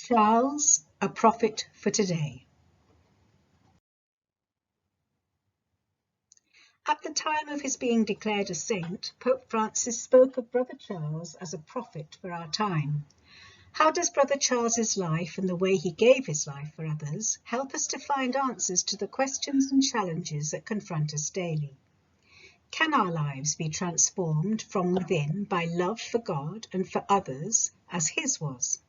Charles, a prophet for today. At the time of his being declared a saint, Pope Francis spoke of Brother Charles as a prophet for our time. How does Brother Charles's life and the way he gave his life for others help us to find answers to the questions and challenges that confront us daily? Can our lives be transformed from within by love for God and for others as his was?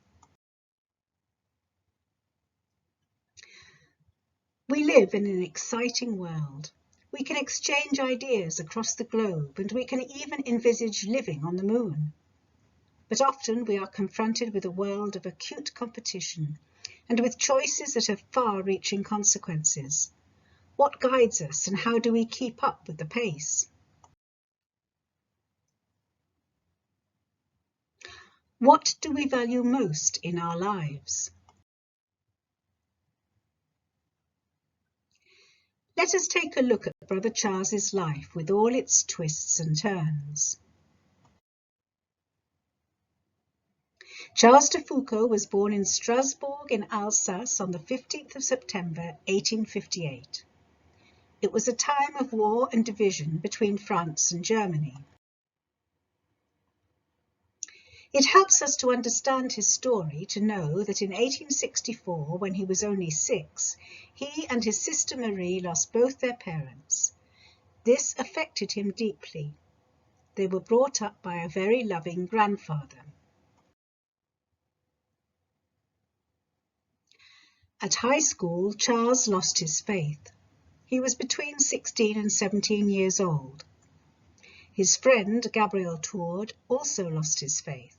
We live in an exciting world. We can exchange ideas across the globe, and we can even envisage living on the moon. But often we are confronted with a world of acute competition and with choices that have far-reaching consequences. What guides us, and how do we keep up with the pace? What do we value most in our lives? Let us take a look at Brother Charles's life with all its twists and turns. Charles de Foucauld was born in Strasbourg in Alsace on the 15th of September 1858. It was a time of war and division between France and Germany. It helps us to understand his story to know that in 1864, when he was only 6, he and his sister Marie lost both their parents. This affected him deeply. They were brought up by a very loving grandfather. At high school, Charles lost his faith. He was between 16 and 17 years old. His friend, Gabriel Tourde, also lost his faith.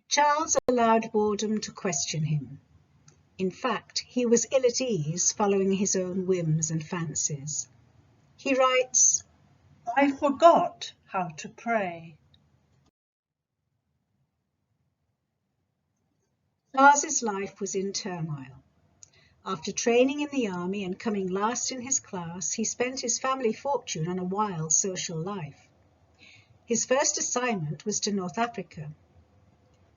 Charles allowed boredom to question him. In fact, he was ill at ease following his own whims and fancies. He writes, "I forgot how to pray." Charles's life was in turmoil. After training in the army and coming last in his class, he spent his family fortune on a wild social life. His first assignment was to North Africa.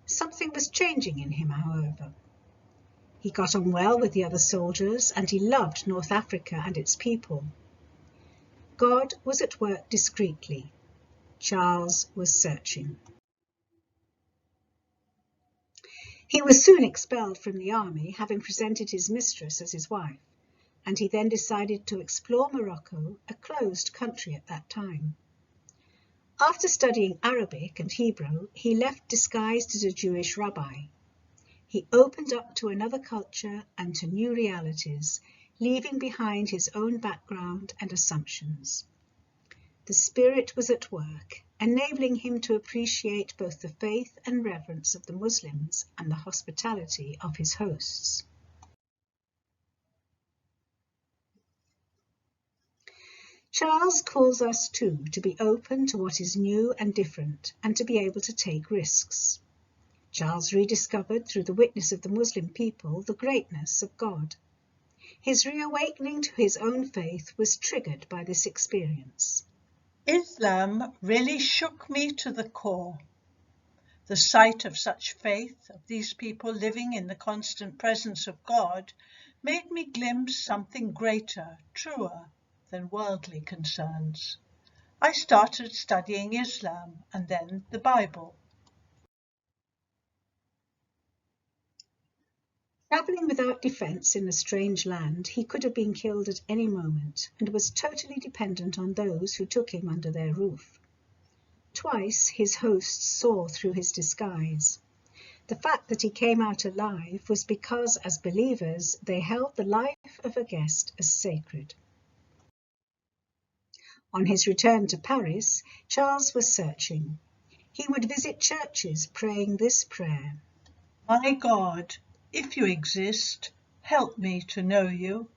Something was changing in him, however. He got on well with the other soldiers, and he loved North Africa and its people. God was at work discreetly. Charles was searching. He was soon expelled from the army, having presented his mistress as his wife, and he then decided to explore Morocco, a closed country at that time. After studying Arabic and Hebrew, he left disguised as a Jewish rabbi. He opened up to another culture and to new realities, leaving behind his own background and assumptions. The Spirit was at work, enabling him to appreciate both the faith and reverence of the Muslims and the hospitality of his hosts. Charles calls us too to be open to what is new and different, and to be able to take risks. Charles rediscovered through the witness of the Muslim people the greatness of God. His reawakening to his own faith was triggered by this experience. Islam really shook me to the core. The sight of such faith, of these people living in the constant presence of God, made me glimpse something greater, truer than worldly concerns. I started studying Islam and then the Bible. Travelling without defence in a strange land, he could have been killed at any moment and was totally dependent on those who took him under their roof. Twice his hosts saw through his disguise. The fact that he came out alive was because, as believers, they held the life of a guest as sacred. On his return to Paris, Charles was searching. He would visit churches praying this prayer: My God, if you exist, help me to know you.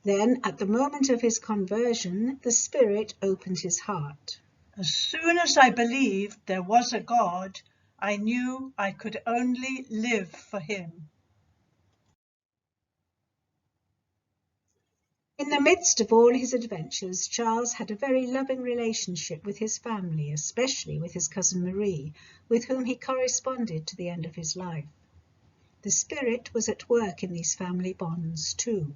Then, at the moment of his conversion, the Spirit opened his heart. As soon as I believed there was a God, I knew I could only live for him. In the midst of all his adventures, Charles had a very loving relationship with his family, especially with his cousin Marie, with whom he corresponded to the end of his life. The Spirit was at work in these family bonds too.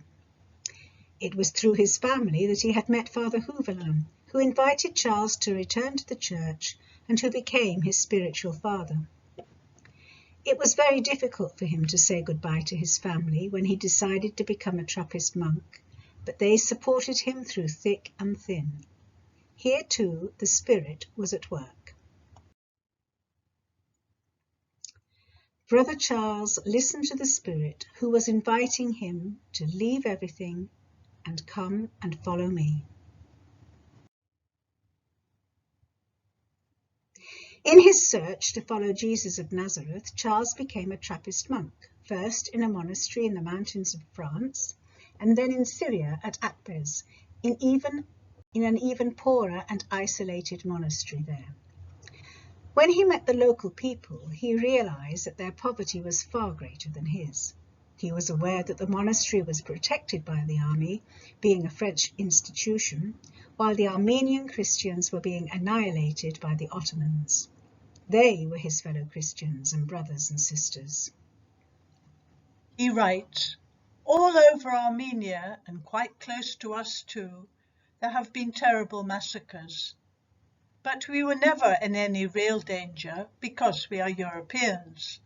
It was through his family that he had met Father Houvelin, who invited Charles to return to the church and who became his spiritual father. It was very difficult for him to say goodbye to his family when he decided to become a Trappist monk, but they supported him through thick and thin. Here too the Spirit was at work. Brother Charles listened to the Spirit, who was inviting him to leave everything and come and follow me. In his search to follow Jesus of Nazareth, Charles became a Trappist monk, first in a monastery in the mountains of France, and then in Syria at Akbez, in an even poorer and isolated monastery there. When he met the local people, he realized that their poverty was far greater than his. He was aware that the monastery was protected by the army, being a French institution, while the Armenian Christians were being annihilated by the Ottomans. They were his fellow Christians and brothers and sisters. He writes, "All over Armenia, and quite close to us too, there have been terrible massacres. But we were never in any real danger because we are Europeans.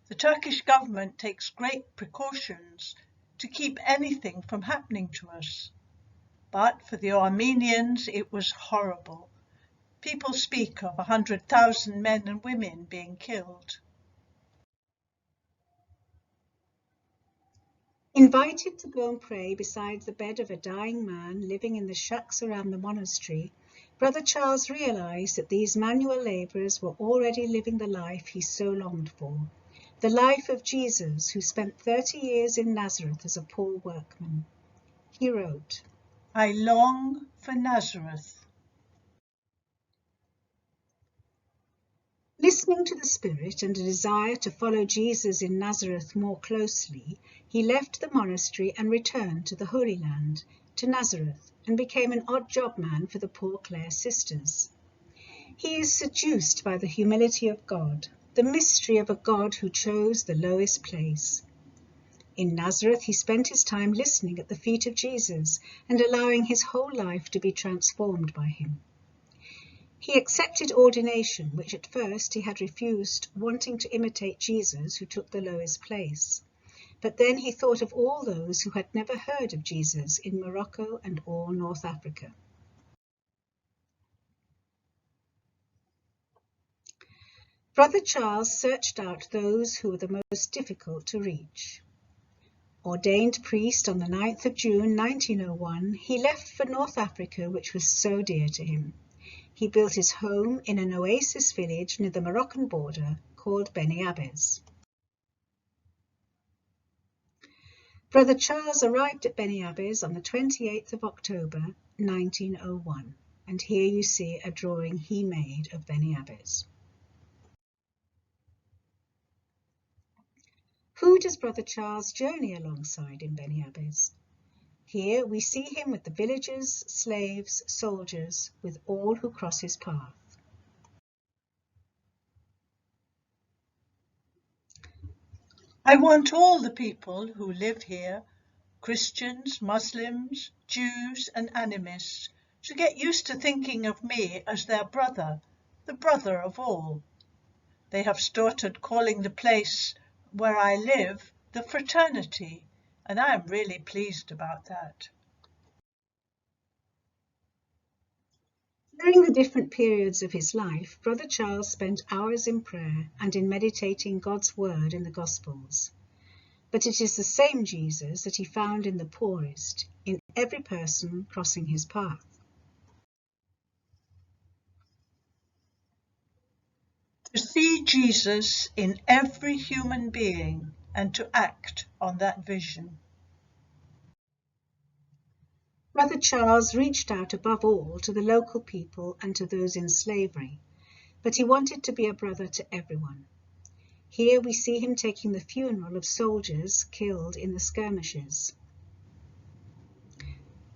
The Turkish government takes great precautions to keep anything from happening to us. But for the Armenians it was horrible. People speak of 100,000 men and women being killed." Invited to go and pray beside the bed of a dying man living in the shacks around the monastery, Brother Charles realized that these manual laborers were already living the life he so longed for, the life of Jesus, who spent 30 years in Nazareth as a poor workman. He wrote, "I long for Nazareth." Listening to the Spirit and a desire to follow Jesus in Nazareth more closely, he left the monastery and returned to the Holy Land, to Nazareth, and became an odd job man for the poor Clare sisters. He is seduced by the humility of God, the mystery of a God who chose the lowest place. In Nazareth, he spent his time listening at the feet of Jesus and allowing his whole life to be transformed by him. He accepted ordination, which at first he had refused, wanting to imitate Jesus, who took the lowest place. But then he thought of all those who had never heard of Jesus in Morocco and all North Africa. Brother Charles searched out those who were the most difficult to reach. Ordained priest on the 9th of June 1901, he left for North Africa, which was so dear to him. He built his home in an oasis village near the Moroccan border called Beni Abbes. Brother Charles arrived at Beni Abbes on the 28th of October 1901, and here you see a drawing he made of Beni Abbes. Who does Brother Charles journey alongside in Beni Abbes? Here we see him with the villagers, slaves, soldiers, with all who cross his path. "I want all the people who live here, Christians, Muslims, Jews and animists, to get used to thinking of me as their brother, the brother of all. They have started calling the place where I live the Fraternity, and I am really pleased about that." During the different periods of his life, Brother Charles spent hours in prayer and in meditating God's word in the Gospels. But it is the same Jesus that he found in the poorest, in every person crossing his path. To see Jesus in every human being and to act on that vision. Brother Charles reached out above all to the local people and to those in slavery, but he wanted to be a brother to everyone. Here we see him taking the funeral of soldiers killed in the skirmishes.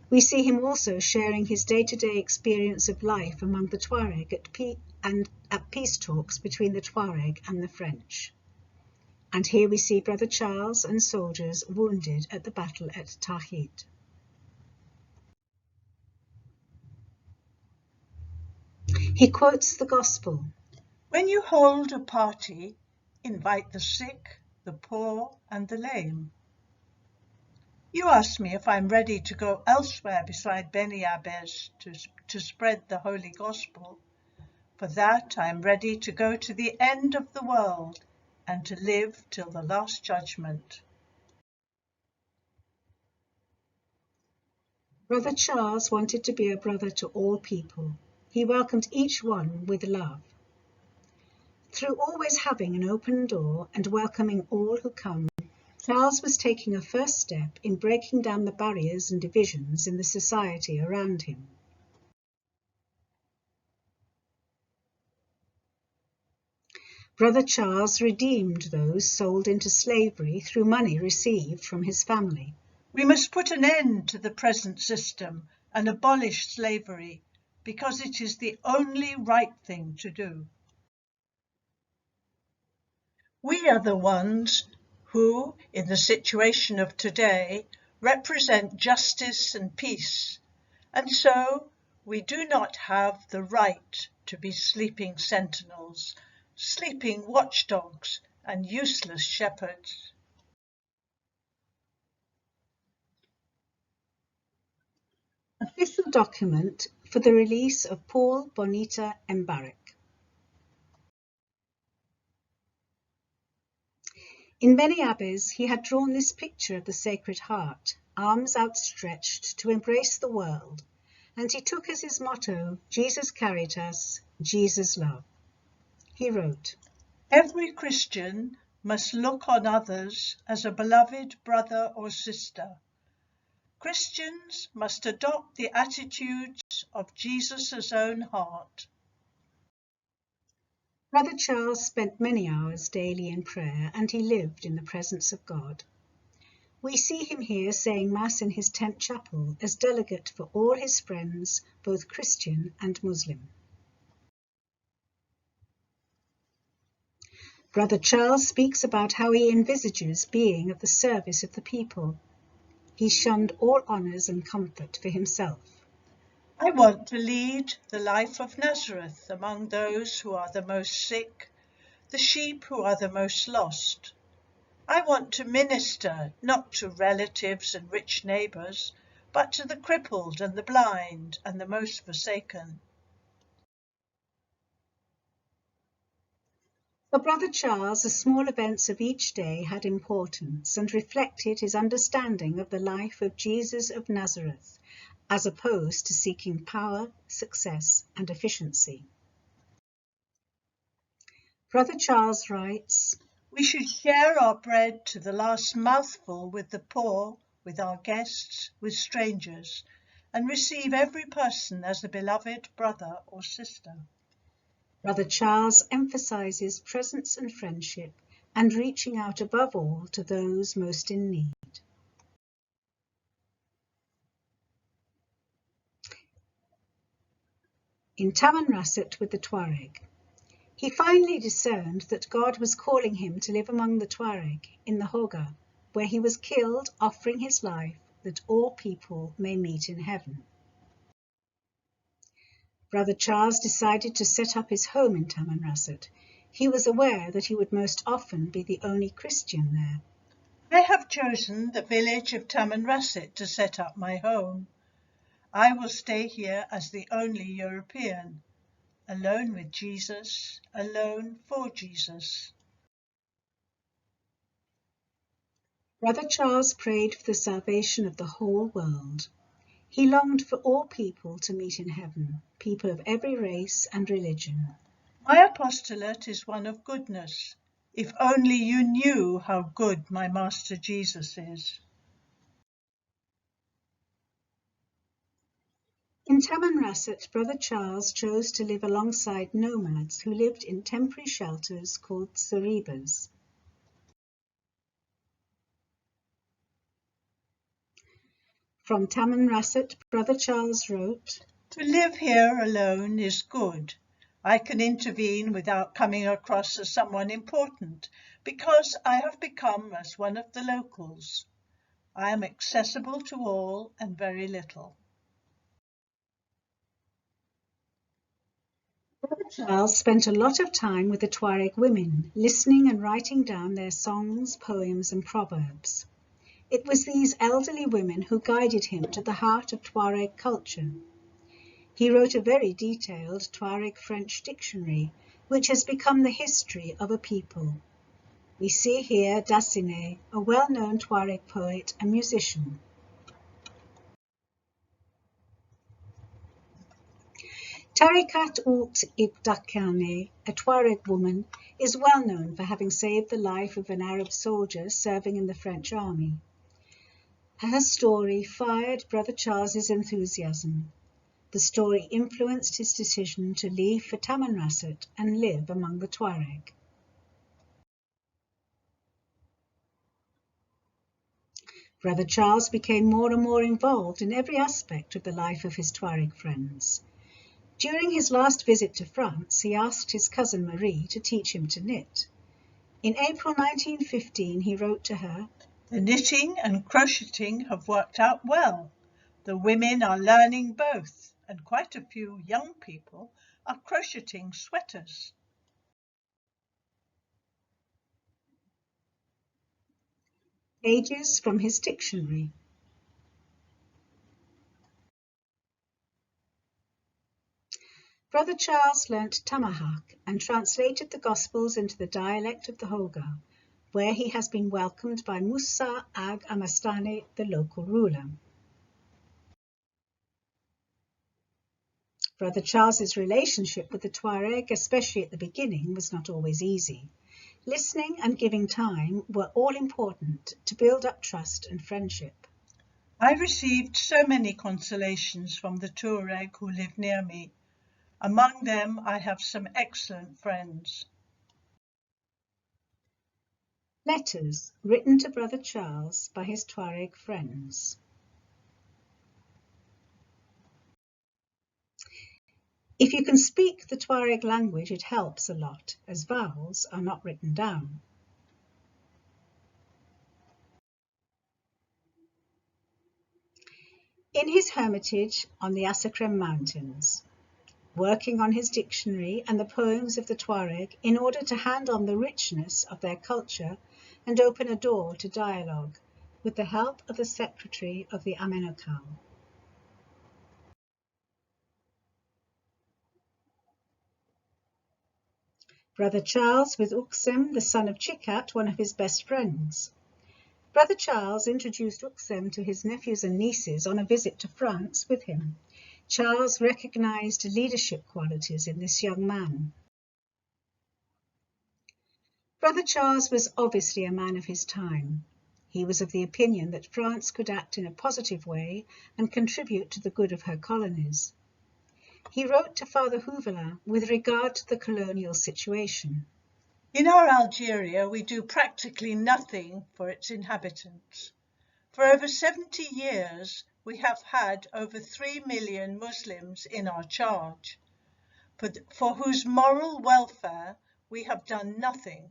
We see him also sharing his day-to-day experience of life among the Tuareg at peace talks between the Tuareg and the French. And here we see Brother Charles and soldiers wounded at the battle at Tahid. He quotes the Gospel. When you hold a party, invite the sick, the poor, and the lame. You ask me if I'm ready to go elsewhere beside Beni Abes to spread the Holy Gospel. For that I am ready to go to the end of the world and to live till the last judgment. Brother Charles wanted to be a brother to all people. He welcomed each one with love. Through always having an open door and welcoming all who come, Charles was taking a first step in breaking down the barriers and divisions in the society around him. Brother Charles redeemed those sold into slavery through money received from his family. We must put an end to the present system and abolish slavery, because it is the only right thing to do. We are the ones who, in the situation of today, represent justice and peace, and so we do not have the right to be sleeping sentinels, sleeping watchdogs, and useless shepherds. Official document for the release of Paul Bonita Mbarek. In Beni Abes, he had drawn this picture of the Sacred Heart, arms outstretched to embrace the world, and he took as his motto, Jesus Caritas, Jesus Love. He wrote, Every Christian must look on others as a beloved brother or sister. Christians must adopt the attitudes of Jesus' own heart. Brother Charles spent many hours daily in prayer, and he lived in the presence of God. We see him here saying Mass in his tent chapel as delegate for all his friends, both Christian and Muslim. Brother Charles speaks about how he envisages being of the service of the people. He shunned all honours and comfort for himself. I want to lead the life of Nazareth among those who are the most sick, the sheep who are the most lost. I want to minister not to relatives and rich neighbours, but to the crippled and the blind and the most forsaken. For Brother Charles, the small events of each day had importance and reflected his understanding of the life of Jesus of Nazareth, as opposed to seeking power, success, and efficiency. Brother Charles writes, We should share our bread to the last mouthful with the poor, with our guests, with strangers, and receive every person as a beloved brother or sister. Brother Charles emphasizes presence and friendship and reaching out above all to those most in need. In Tamanrasset with the Tuareg, he finally discerned that God was calling him to live among the Tuareg in the Hoga, where he was killed offering his life that all people may meet in heaven. Brother Charles decided to set up his home in Tamanrasset. He was aware that he would most often be the only Christian there. I have chosen the village of Tamanrasset to set up my home. I will stay here as the only European, alone with Jesus, alone for Jesus. Brother Charles prayed for the salvation of the whole world. He longed for all people to meet in heaven, people of every race and religion. My apostolate is one of goodness. If only you knew how good my Master Jesus is. In Tamanrasset, Brother Charles chose to live alongside nomads who lived in temporary shelters called saribas. From Tamanrasset, Brother Charles wrote, "To live here alone is good. I can intervene without coming across as someone important, because I have become as one of the locals. I am accessible to all and very little." Brother Charles spent a lot of time with the Tuareg women, listening and writing down their songs, poems and proverbs. It was these elderly women who guided him to the heart of Tuareg culture. He wrote a very detailed Tuareg French dictionary, which has become the history of a people. We see here Dassine, a well-known Tuareg poet and musician. Tarikat Ult Ibdakane, a Tuareg woman, is well known for having saved the life of an Arab soldier serving in the French army. Her story fired Brother Charles's enthusiasm. The story influenced his decision to leave for Tamanrasset and live among the Tuareg. Brother Charles became more and more involved in every aspect of the life of his Tuareg friends. During his last visit to France, he asked his cousin Marie to teach him to knit. In April 1915, he wrote to her, "The knitting and crocheting have worked out well. The women are learning both, and quite a few young people are crocheting sweaters." pages from his dictionary. Brother Charles learnt Tamahak and translated the Gospels into the dialect of the Hoga, where he has been welcomed by Musa Ag Amastane, the local ruler. Brother Charles's relationship with the Tuareg, especially at the beginning, was not always easy. Listening and giving time were all important to build up trust and friendship. "I received so many consolations from the Tuareg who live near me. Among them I have some excellent friends." Letters written to Brother Charles by his Tuareg friends. If you can speak the Tuareg language, it helps a lot, as vowels are not written down. In his hermitage on the Asakrem Mountains, working on his dictionary and the poems of the Tuareg in order to hand on the richness of their culture and open a door to dialogue, with the help of the secretary of the Amenokal. Brother Charles with Uksem, the son of Chikat, one of his best friends. Brother Charles introduced Uksem to his nephews and nieces on a visit to France with him. Charles recognized leadership qualities in this young man. Brother Charles was obviously a man of his time. He was of the opinion that France could act in a positive way and contribute to the good of her colonies. He wrote to Father Houvela with regard to the colonial situation. "In our Algeria we do practically nothing for its inhabitants. For over 70 years we have had over 3 million Muslims in our charge, for whose moral welfare we have done nothing,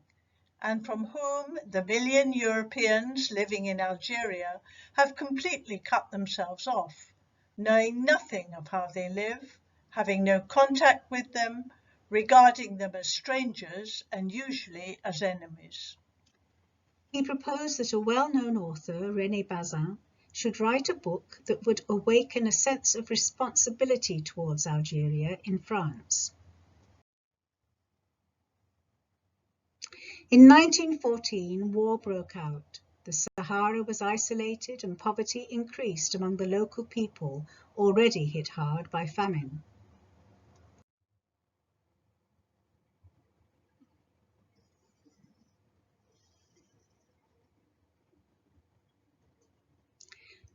and from whom the million Europeans living in Algeria have completely cut themselves off, knowing nothing of how they live, having no contact with them, regarding them as strangers and usually as enemies." He proposed that a well-known author, René Bazin, should write a book that would awaken a sense of responsibility towards Algeria in France. In 1914, war broke out. The Sahara was isolated and poverty increased among the local people, already hit hard by famine.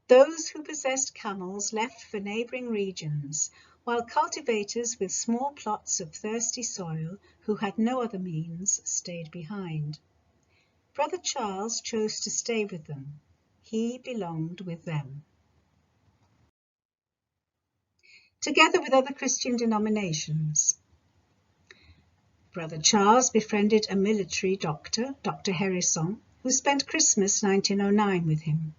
Those who possessed camels left for neighbouring regions, while cultivators with small plots of thirsty soil, who had no other means, stayed behind. Brother Charles chose to stay with them. He belonged with them. together with other Christian denominations. Brother Charles befriended a military doctor, Dr. Hérisson, who spent Christmas 1909 with him.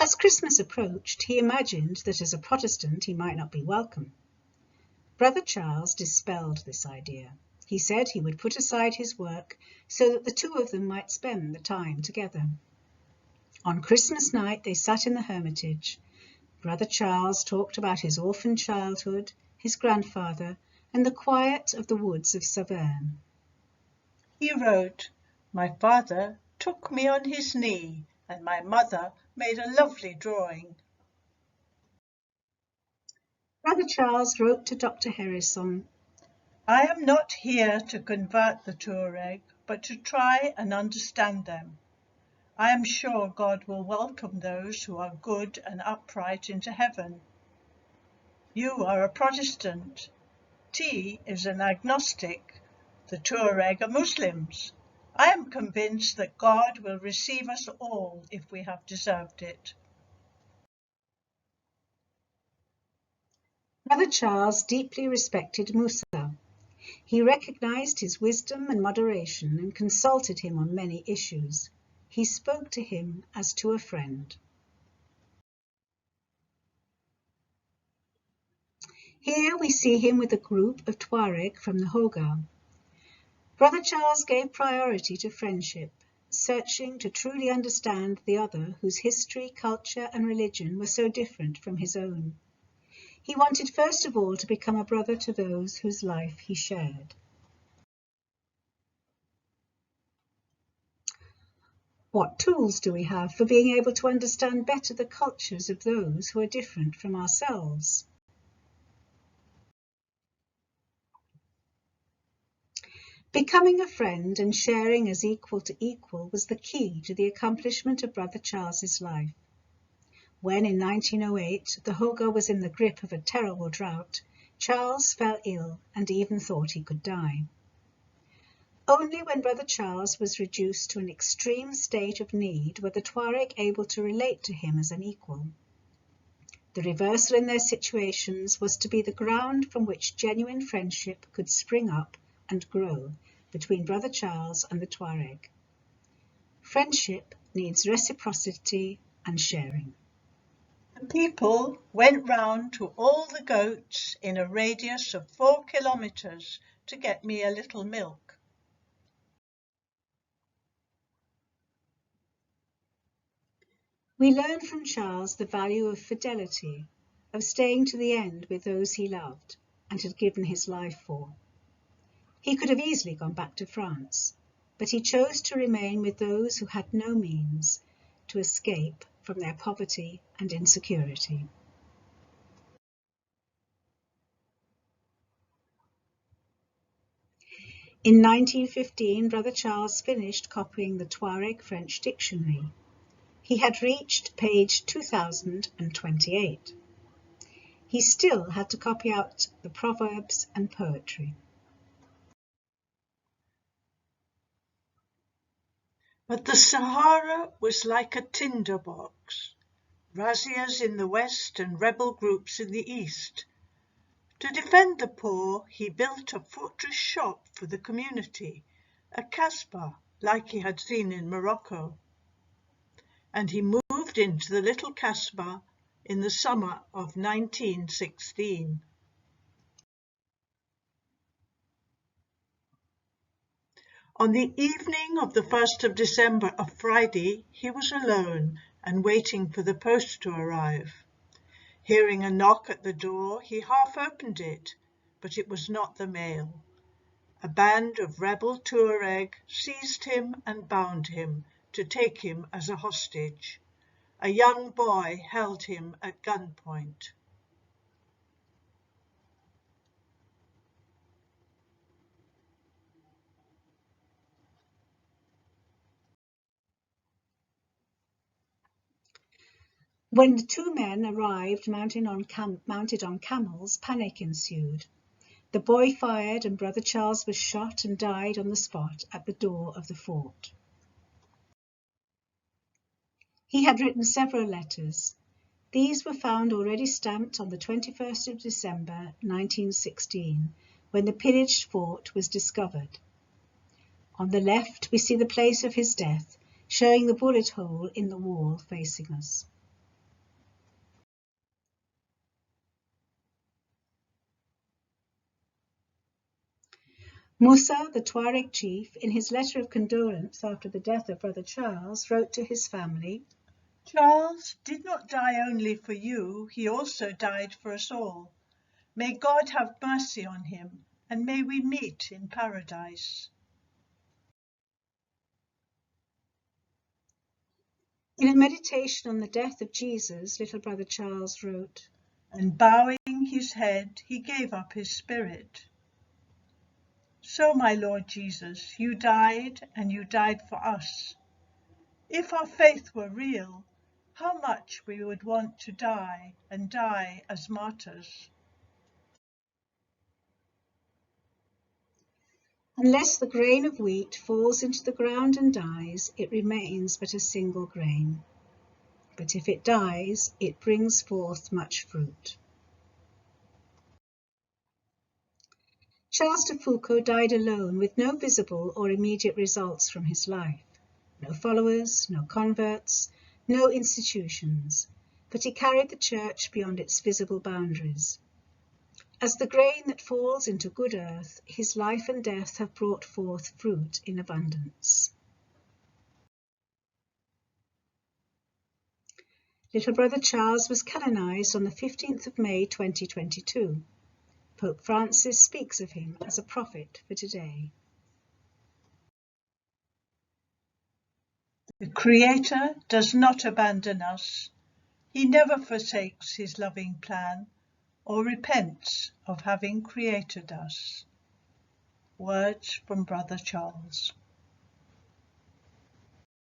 As Christmas approached, he imagined that as a Protestant he might not be welcome. Brother Charles dispelled this idea. He said he would put aside his work so that the two of them might spend the time together. On Christmas night they sat in the hermitage. Brother Charles talked about his orphan childhood, his grandfather, and the quiet of the woods of Saverne. He wrote, "My father took me on his knee, and my mother made a lovely drawing." Brother Charles wrote to Dr. Hérisson, "I am not here to convert the Tuareg, but to try and understand them. I am sure God will welcome those who are good and upright into heaven. You are a Protestant. T is an agnostic. The Tuareg are Muslims. I am convinced that God will receive us all if we have deserved it." Brother Charles deeply respected Musa. He recognized his wisdom and moderation and consulted him on many issues. He spoke to him as to a friend. Here we see him with a group of Tuareg from the Hogar. Brother Charles gave priority to friendship, searching to truly understand the other whose history, culture, and religion were so different from his own. He wanted first of all to become a brother to those whose life he shared. What tools do we have for being able to understand better the cultures of those who are different from ourselves? Becoming a friend and sharing as equal to equal was the key to the accomplishment of Brother Charles's life. When in 1908 the Hogar was in the grip of a terrible drought, Charles fell ill and even thought he could die. Only when Brother Charles was reduced to an extreme state of need were the Tuareg able to relate to him as an equal. The reversal in their situations was to be the ground from which genuine friendship could spring up and grow between Brother Charles and the Tuareg. Friendship needs reciprocity and sharing. The people went round to all the goats in a radius of 4 kilometers to get me a little milk. We learn from Charles the value of fidelity, of staying to the end with those he loved and had given his life for. He could have easily gone back to France, but he chose to remain with those who had no means to escape from their poverty and insecurity. In 1915, Brother Charles finished copying the Tuareg French dictionary. He had reached page 2028. He still had to copy out the proverbs and poetry. But the Sahara was like a tinderbox, razzias in the west and rebel groups in the east. To defend the poor, he built a fortress shop for the community, a kasbah like he had seen in Morocco. And he moved into the little kasbah in the summer of 1916. On the evening of the 1st of December, a Friday, he was alone and waiting for the post to arrive. Hearing a knock at the door, he half opened it, but it was not the mail. A band of rebel Tuareg seized him and bound him to take him as a hostage. A young boy held him at gunpoint. When the two men arrived mounted on camels, panic ensued. The boy fired and Brother Charles was shot and died on the spot at the door of the fort. He had written several letters. These were found already stamped on the 21st of December 1916, when the pillaged fort was discovered. On the left we see the place of his death, showing the bullet hole in the wall facing us. Musa, the Tuareg chief, in his letter of condolence after the death of Brother Charles, wrote to his family, "Charles did not die only for you, he also died for us all. May God have mercy on him, and may we meet in paradise." In a meditation on the death of Jesus, little Brother Charles wrote, "And bowing his head, he gave up his spirit." So, my Lord Jesus, you died, and you died for us. If our faith were real, how much we would want to die, and die as martyrs. Unless the grain of wheat falls into the ground and dies, it remains but a single grain. But if it dies, it brings forth much fruit. Charles de Foucauld died alone with no visible or immediate results from his life. No followers, no converts, no institutions, but he carried the church beyond its visible boundaries. As the grain that falls into good earth, his life and death have brought forth fruit in abundance. Little Brother Charles was canonized on the 15th of May 2022. Pope Francis speaks of him as a prophet for today. The Creator does not abandon us. He never forsakes his loving plan or repents of having created us. Words from Brother Charles.